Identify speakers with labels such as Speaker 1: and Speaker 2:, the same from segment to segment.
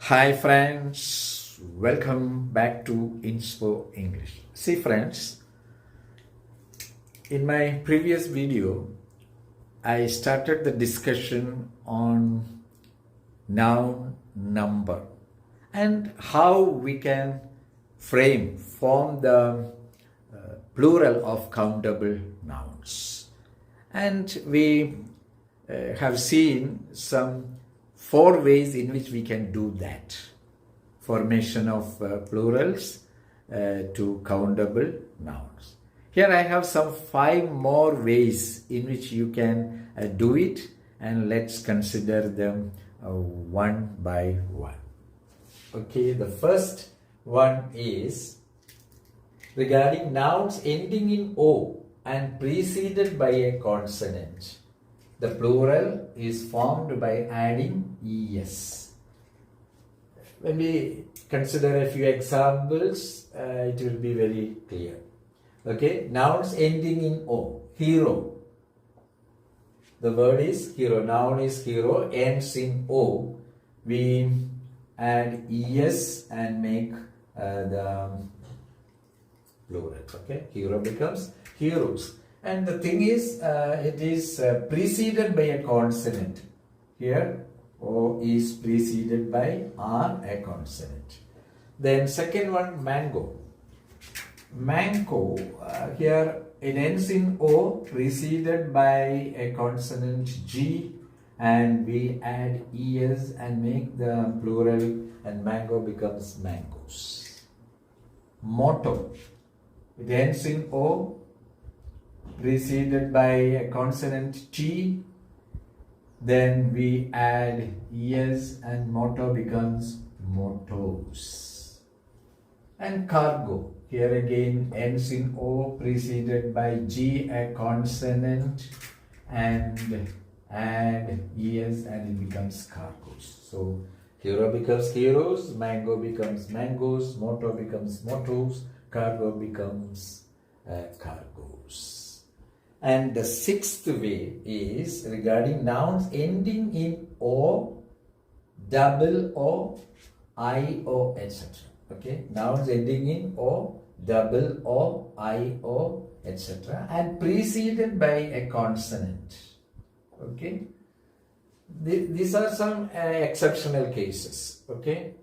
Speaker 1: Hi friends, welcome back to Inspo English. See friends, in my previous video, I started the discussion on noun number and how we can form the plural of countable nouns. And we have seen some 4 ways in which we can do that. Formation of plurals to countable nouns. Here I have some 5 more ways in which you can do it, and let's consider them one by one. Okay, the first one is regarding nouns ending in O and preceded by a consonant. The plural is formed by adding es. When we consider a few examples, it will be very clear. Okay, nouns ending in O. Hero. The word is hero. Noun is hero, ends in O. We add es and make the plural. Okay, hero becomes heroes. And the thing is, it is preceded by a consonant. Here, O is preceded by R, a consonant. Then second one, mango. Mango, here it ends in O, preceded by a consonant G, and we add es and make the plural, and mango becomes mangoes. Motto, it ends in O, preceded by a consonant T, then we add es and motto becomes mottos. And cargo, here again ends in O, preceded by G, a consonant, and add es and it becomes cargos. So hero becomes heroes, mango becomes mangoes, motto becomes mottos, cargo becomes cargos. And the sixth way is regarding nouns ending in O, double O, I-O, etc. Okay, nouns ending in O, double O, I-O, etc. and preceded by a consonant. Okay, these are some exceptional cases. Okay,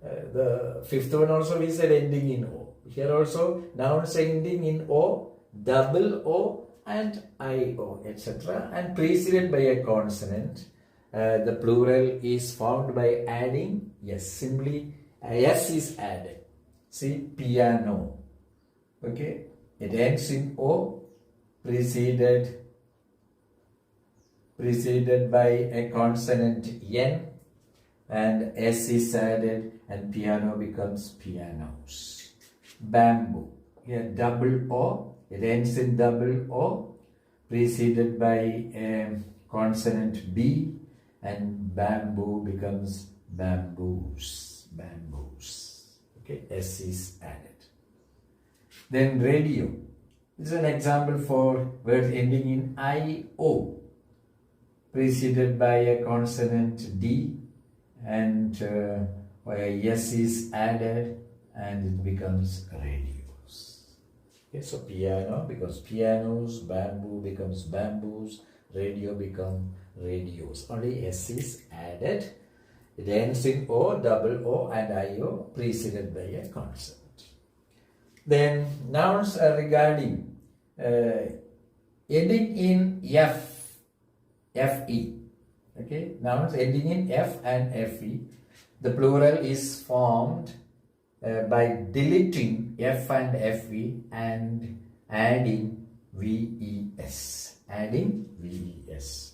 Speaker 1: the fifth one also we said ending in O. Here also nouns ending in O, double O, and I-O, etc. and preceded by a consonant. The plural is formed by adding yes. Simply s is added. See, piano. Okay, it ends in O, preceded by a consonant n, and s is added, and piano becomes pianos. Bamboo, here double O, it ends in double O, preceded by a consonant B, and bamboo becomes bamboos. Bamboos. Okay, S is added. Then radio. This is an example for words ending in I-O, preceded by a consonant D, and S is added, and it becomes radio. Okay, so piano becomes pianos, bamboo becomes bamboos, radio become radios. Only S is added. It ends in O, double O, and I-O, preceded by a consonant. Then nouns are regarding ending in F, F-E. Okay, nouns ending in F and F-E. The plural is formed by deleting F and FE and adding VES. Adding VES.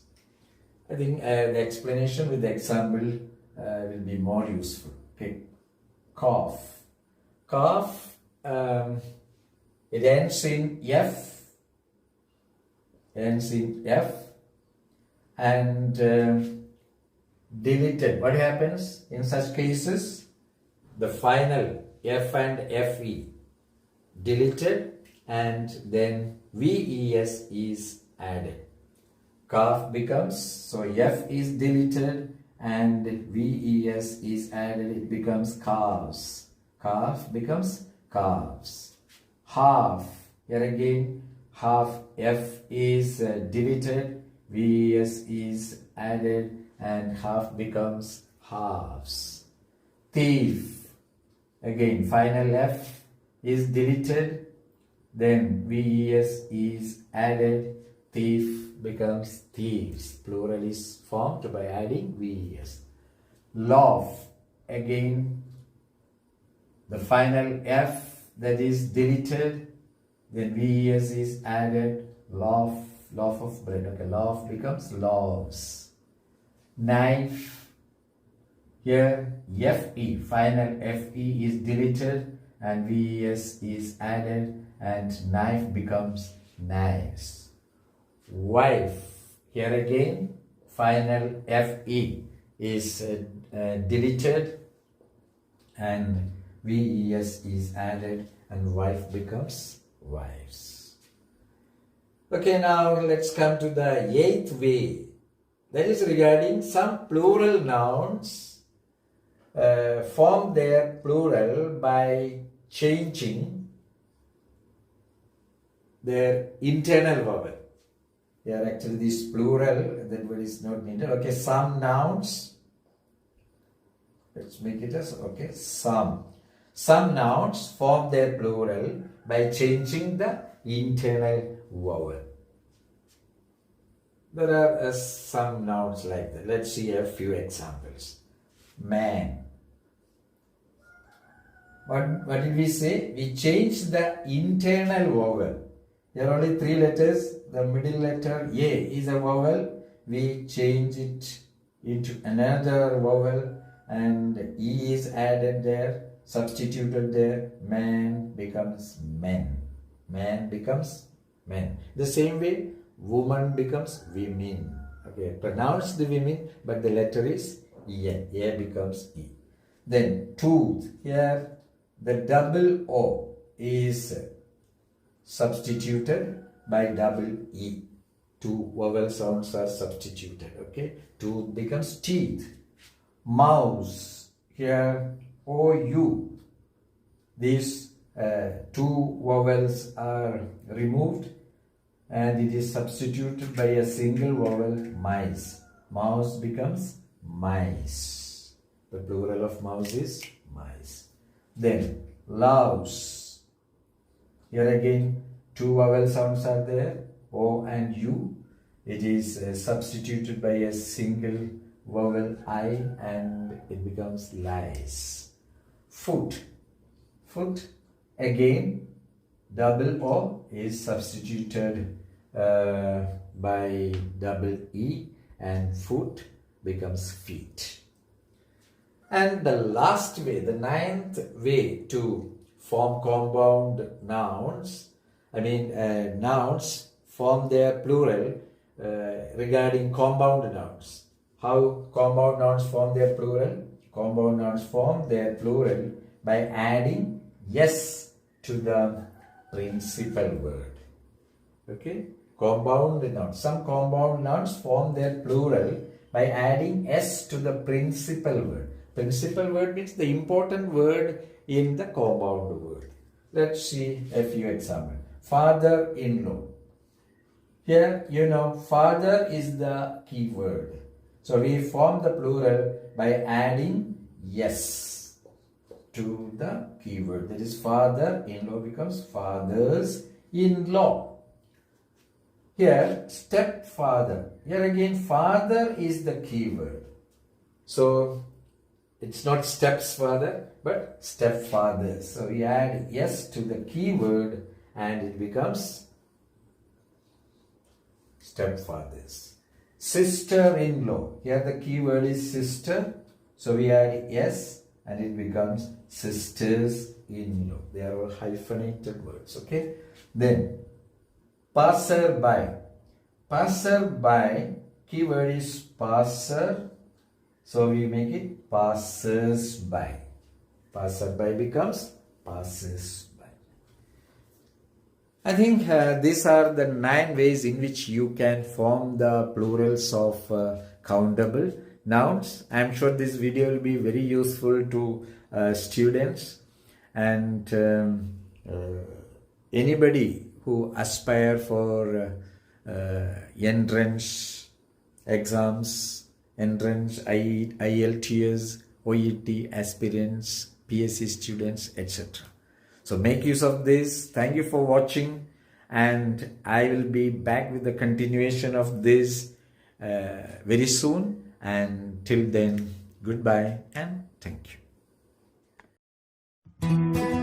Speaker 1: I think the explanation with the example will be more useful. Okay. Cough. Cough, it ends in F. Ends in F and deleted. What happens in such cases? The final F and FE deleted, and then VES is added. Cough becomes, so F is deleted and VES is added, it becomes calves. Calf becomes calves. Half, here again, half, F is deleted, VES is added, and half becomes halves. Thief, again, final F is deleted, then VES is added, thief becomes thieves. Plural is formed by adding VES. Loaf, again, the final F that is deleted, then VES is added, loaf, loaf of bread. Okay, loaf becomes loaves. Knife, here FE, final FE is deleted and VES is added and knife becomes knives. Wife, here again, final FE is deleted and VES is added and wife becomes wives. Okay, now let's come to the 8th way. That is regarding some plural nouns form their plural by changing their internal vowel. Here actually this plural, that word is not needed. Okay, some nouns, let's make it as, okay, some. Some nouns form their plural by changing the internal vowel. There are some nouns like that. Let's see a few examples. Man. What did we say? We changed the internal vowel. There are only 3 letters. The middle letter A is a vowel. We change it into another vowel and E is added there, substituted there. Man becomes men. Man becomes men. The same way, woman becomes women. Okay, pronounced women, but the letter is E. A becomes E. Then tooth. Here the double O is substituted by double E. 2 vowel sounds are substituted. Okay, tooth becomes teeth. Mouse. Here OU. These 2 vowels are removed and it is substituted by a single vowel, mice. Mouse becomes mice. The plural of mouse is mice. Then louse. Here again 2 vowel sounds are there, O and U. It is substituted by a single vowel I and it becomes lies. Foot. Foot, again double O is substituted by double E and foot becomes feet. And the last way, the 9th way to form compound nouns, nouns form their plural regarding compound nouns. How compound nouns form their plural? Compound nouns form their plural by adding yes to the principal word. Okay? Compound nouns. Some compound nouns form their plural by adding s to the principal word. Principal word means the important word in the compound word. Let's see a few examples. Father-in-law. Here, father is the key word. So we form the plural by adding yes to the keyword. That is father-in-law becomes fathers-in-law. Here, stepfather. Here again, father is the keyword. So it's not stepfather, but stepfather. So we add yes to the keyword and it becomes stepfathers. Sister-in-law. Here the keyword is sister. So we add yes and it becomes sisters-in-law. They are all hyphenated words. Okay. Then passer-by. Passer-by, keyword is passer. So we make it passers-by. Passer-by becomes passers-by. I think these are the 9 ways in which you can form the plurals of countable nouns. I'm sure this video will be very useful to students and anybody who aspire for entrance exams, entrance, IELTS, OET aspirants, PSC students, etc. So make use of this. Thank you for watching, and I will be back with the continuation of this very soon. And till then, goodbye and thank you.